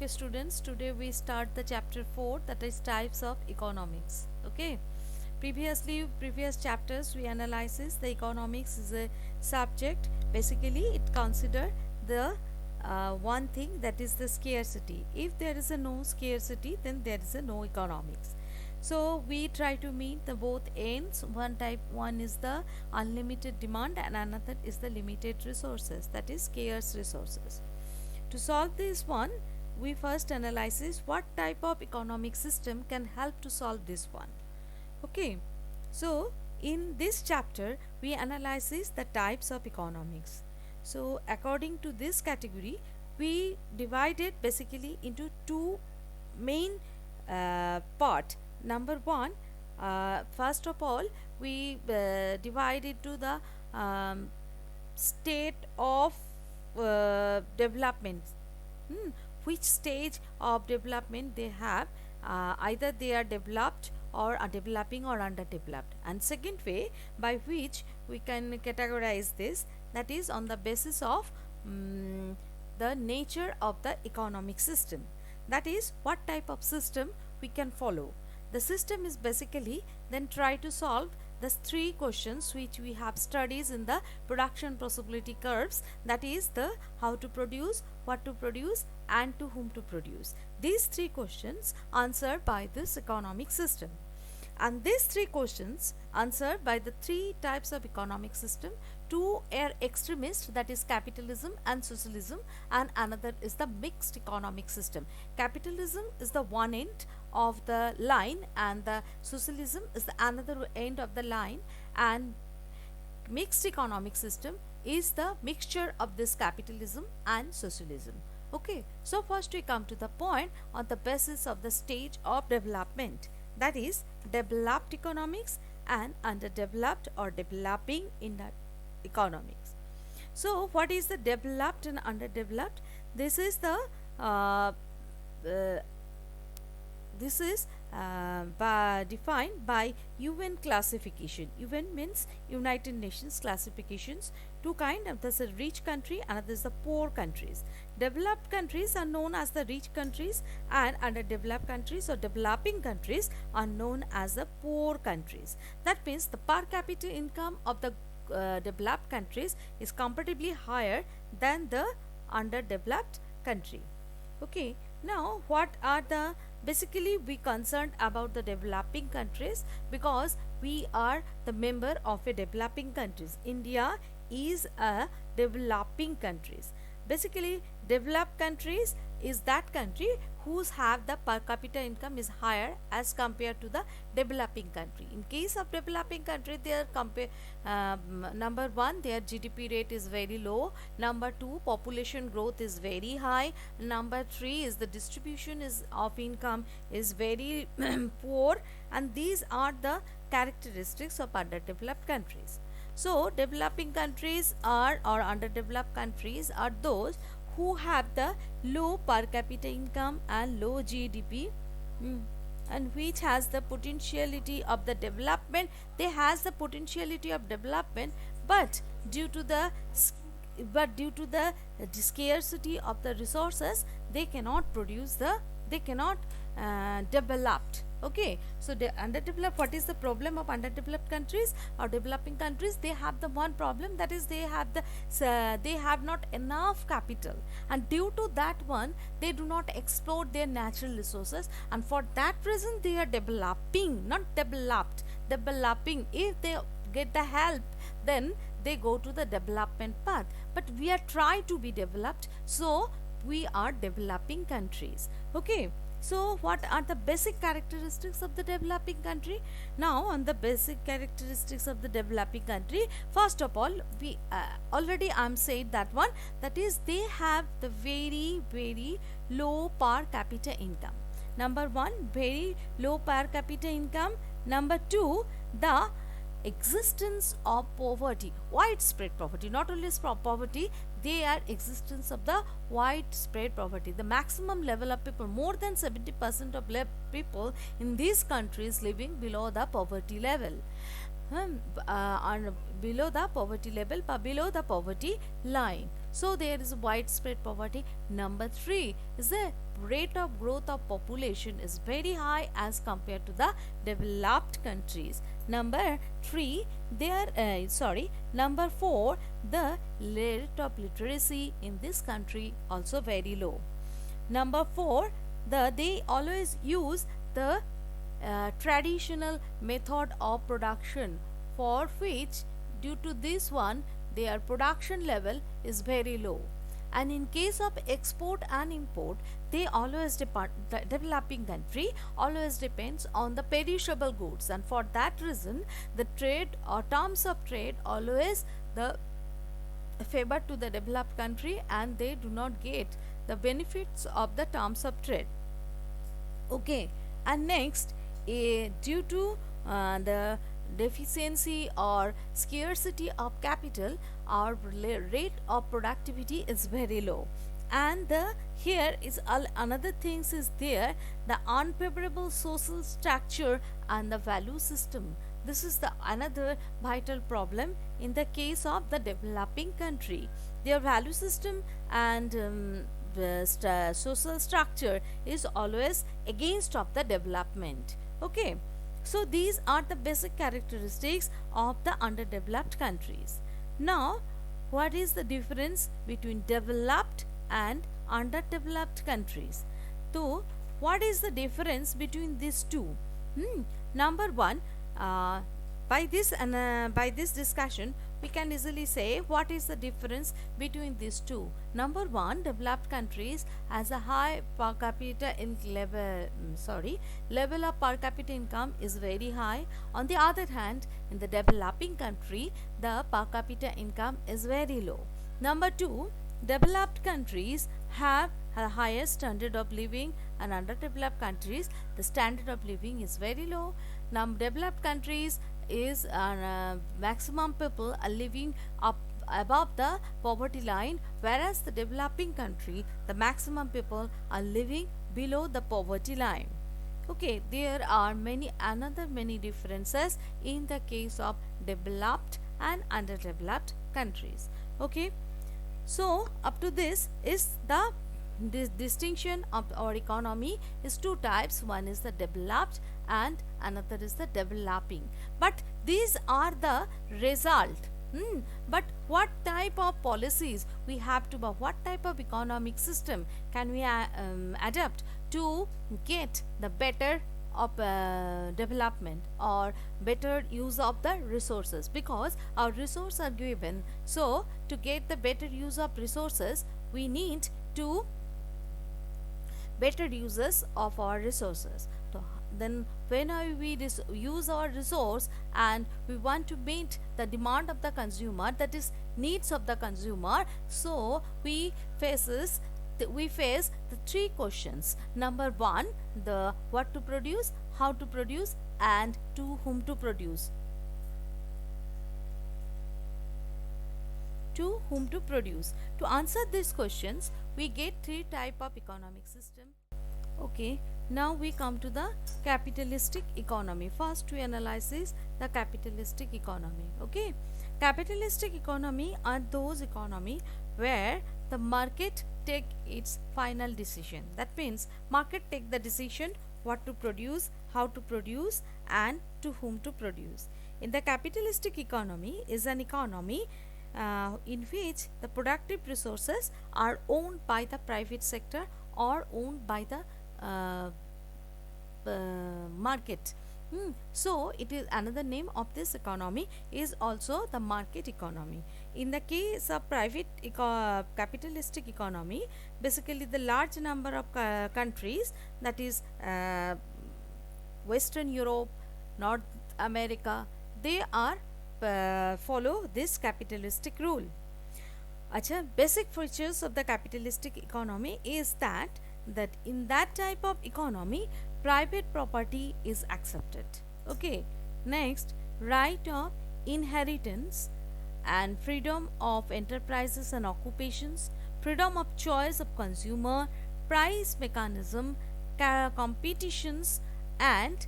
Okay, students, today we start the chapter 4, that is types of economics. Okay, previous chapters we analyzes the economics is a subject. Basically, it consider the one thing, that is the scarcity. If there is a no scarcity, then there is a no economics. So we try to meet the both ends. One is the unlimited demand and another is the limited resources, that is scarce resources. To solve this one, we first analysis what type of economic system can help to solve this one. Okay, so in this chapter we analysis the types of economics. So according to this category, we divided basically into two main part. Number one, first of all, we divide it to the state of development. Which stage of development they have, either they are developed or are developing or underdeveloped. And second way by which we can categorize this, that is on the basis of the nature of the economic system, that is what type of system we can follow. The system is basically then try to solve the three questions which we have studies in the production possibility curves, that is the how to produce, what to produce and to whom to produce. These three questions answered by this economic system, and these three questions answered by the three types of economic system. Two are extremist, that is capitalism and socialism, and another is the mixed economic system. Capitalism is the one end of the line and the socialism is the another end of the line, and mixed economic system is the mixture of this capitalism and socialism. Okay, so first we come to the point on the basis of the stage of development, that is developed economics and underdeveloped or developing in the economics. So what is the developed and underdeveloped? This is the defined by UN classification. UN means United Nations classifications. Two kind of, there's a rich country, another is the poor countries. Developed countries are known as the rich countries, and underdeveloped countries or developing countries are known as the poor countries. That means the per capita income of the developed countries is comparatively higher than the underdeveloped country. Okay, now what are the, basically we concerned about the developing countries because we are the member of a developing countries. India is a developing countries. Basically developed countries is that country whose have the per capita income is higher as compared to the developing country. In case of developing country, their number one, their GDP rate is very low. Number two, population growth is very high. Number three is the distribution is of income is very poor, and these are the characteristics of underdeveloped countries. So developing countries are, or underdeveloped countries are those who have the low per capita income and low GDP, and which has the potentiality of the development. They has the potentiality of development, but due to the scarcity of the resources, they cannot produce the, they cannot developed. Okay, so the underdeveloped, what is the problem of underdeveloped countries or developing countries? They have the one problem, that is they have the they have not enough capital, and due to that one they do not exploit their natural resources, and for that reason they are developing, not developed, developing. If they get the help, then they go to the development path, but we are trying to be developed, so we are developing countries. Okay, so what are the basic characteristics of the developing country? Now on the basic characteristics of the developing country, first of all, we already I am said that one, that is they have the very low per capita income. Number one, very low per capita income. Number two, the existence of poverty, widespread poverty, not only poverty, they are existence of the widespread poverty. The maximum level of people, more than 70% of people in these countries living below the poverty level, below the poverty level, below the poverty line. So there is widespread poverty. Number 3 is the rate of growth of population is very high as compared to the developed countries. Number 3 there number 4, the rate of literacy in this country also very low. Number 4, they always use the traditional method of production, for which due to this one their production level is very low. And in case of export and import, they always the developing country always depends on the perishable goods, and for that reason the trade or terms of trade always the favor to the developed country, and they do not get the benefits of the terms of trade. Okay, and next, due to the deficiency or scarcity of capital, our rate of productivity is very low. And the here is another things is there, the unfavorable social structure and the value system. This is the another vital problem in the case of the developing country. Their value system and the social structure is always against of the development. Okay, so these are the basic characteristics of the underdeveloped countries. Now, what is the difference between developed and underdeveloped countries? So what is the difference between these two? Number one, uh, by this discussion we can easily say what is the difference between these two. Number one, developed countries has a high per capita in level of per capita income is very high. On the other hand, in the developing country the per capita income is very low. Number two, developed countries have a higher standard of living, and underdeveloped countries the standard of living is very low. Now developed countries is maximum people are living up above the poverty line, whereas the developing country the maximum people are living below the poverty line. Okay, there are many differences in the case of developed and underdeveloped countries. Okay, so up to this is the distinction of our economy is two types. One is the developed and another is the developing. But these are the result. But what type of policies we have to, what type of economic system can we adapt to get the better of development or better use of the resources, because our resources are given. So to get the better use of resources we need to better uses of our resources. So then when we use our resource and we want to meet the demand of the consumer, that is needs of the consumer, so we face the three questions. Number one, the what to produce, how to produce, and to whom to produce. To whom to produce. To answer these questions, we get three type of economic system. Okay, now we come to the capitalistic economy. First, we analyze the capitalistic economy. Okay, capitalistic economy are those economy where the market take its final decision. That means market take the decision what to produce, how to produce, and to whom to produce. In the capitalistic economy is an economy in which the productive resources are owned by the private sector or owned by the market. So it is another name of this economy is also the market economy. In the case of private capitalistic economy, basically the large number of countries, that is Western Europe, North America, they are follow this capitalistic rule. Acha, basic features of the capitalistic economy is that in that type of economy private property is accepted. Okay, next, right of inheritance and freedom of enterprises and occupations, freedom of choice of consumer, price mechanism, competitions, and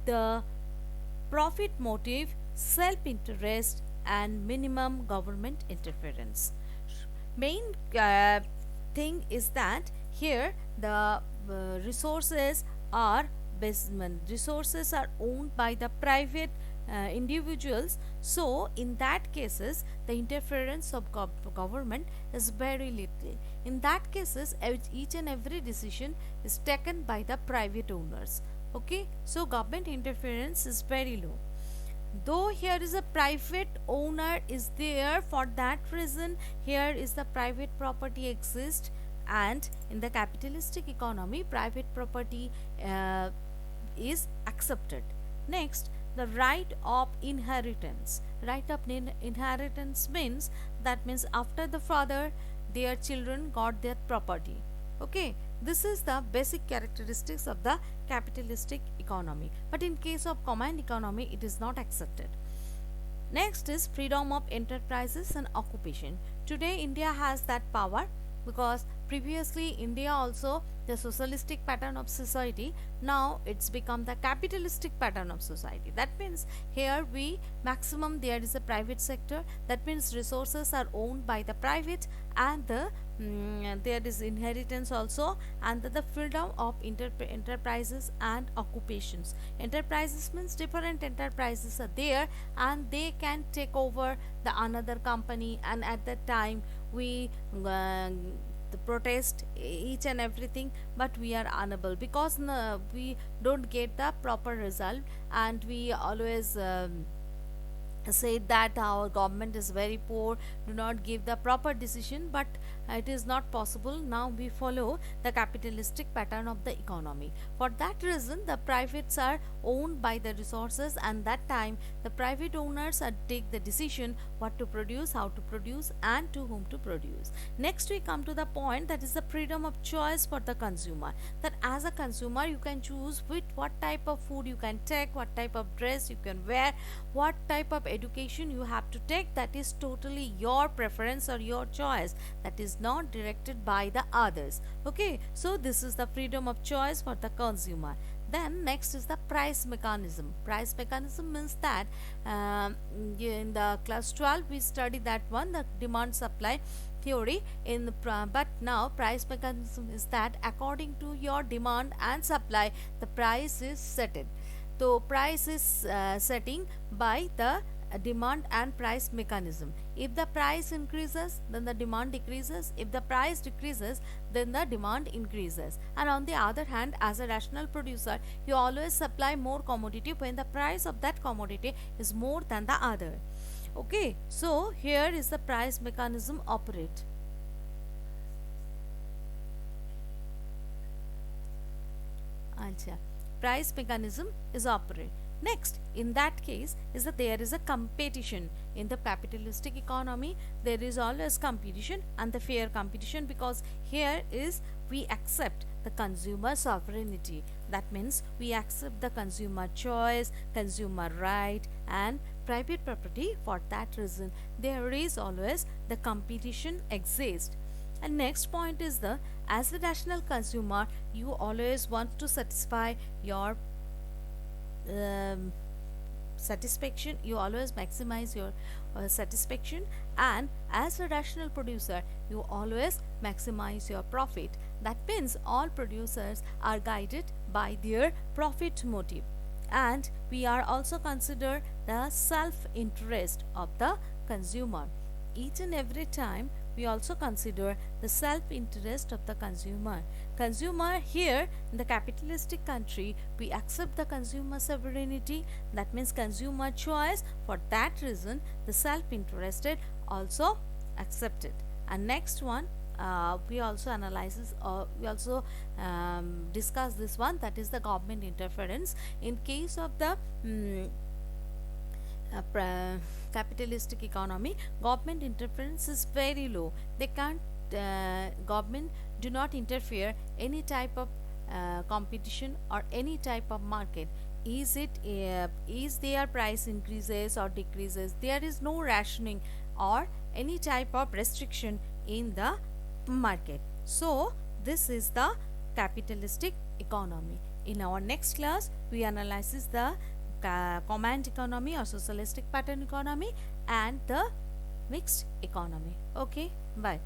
the profit motive, self interest, and minimum government interference. Main thing is that here the resources are resources are owned by the private individuals. So in that cases the interference of government is very little. In that cases each and every decision is taken by the private owners. Okay, so government interference is very low. Though here is a private owner is there, for that reason here is the private property exists, and in the capitalistic economy private property is accepted. Next, the right of inheritance. Right of inheritance means, that means after the father their children got their property. Okay, this is the basic characteristics of the capitalistic economy, but in case of command economy it is not accepted. Next is freedom of enterprises and occupation. Today India has that power, because previously India also the socialistic pattern of society, now it's become the capitalistic pattern of society. That means here we maximum there is a private sector, that means resources are owned by the private, and there is inheritance also, and the freedom of enterprises and occupations. Enterprises means different enterprises are there and they can take over the another company, and at that time we the protest each and everything, but we are unable, because we don't get the proper result, and we always say that our government is very poor, do not give the proper decision, but it is not possible. Now we follow the capitalistic pattern of the economy. For that reason the privates are owned by the resources, and that time the private owners are take the decision what to produce, how to produce, and to whom to produce. Next we come to the point, that is the freedom of choice for the consumer, that as a consumer you can choose with what type of food you can take, what type of dress you can wear, what type of education you have to take. That is totally your preference or your choice, that is not directed by the others. Okay, so this is the freedom of choice for the consumer. Then next is the price mechanism. Price mechanism means that in the class 12 we study that one, the demand supply theory in the but now price mechanism is that according to your demand and supply the price is set. So price is setting by the demand and price mechanism. If the price increases, then the demand decreases. If the price decreases, then the demand increases. And on the other hand, as a rational producer, you always supply more commodity when the price of that commodity is more than the other. Okay, so here is the price mechanism operate. Acha. Price mechanism is operate. Next, in that case, is that there is a competition. In the capitalistic economy, there is always competition, and the fair competition, because here is we accept the consumer sovereignty. That means we accept the consumer choice, consumer right, and private property. For that reason, there is always the competition exists. And next point is the, as a rational consumer you always want to satisfy your satisfaction, you always maximize your satisfaction, and as a rational producer you always maximize your profit. That means all producers are guided by their profit motive, and we are also consider the self interest of the consumer. Each and every time we also consider the self-interest of the consumer. Consumer here in the capitalistic country, we accept the consumer sovereignty, that means consumer choice. For that reason, the self-interested also accepted. And next one, we also analyzes or we also discuss this one, that is the government interference. In case of the capitalistic economy, government interference is very low. They can't government do not interfere any type of competition or any type of market. Is it is their price increases or decreases, there is no rationing or any type of restriction in the market. So this is the capitalistic economy. In our next class we analyze the command economy or socialistic pattern economy and the mixed economy. Okay, bye.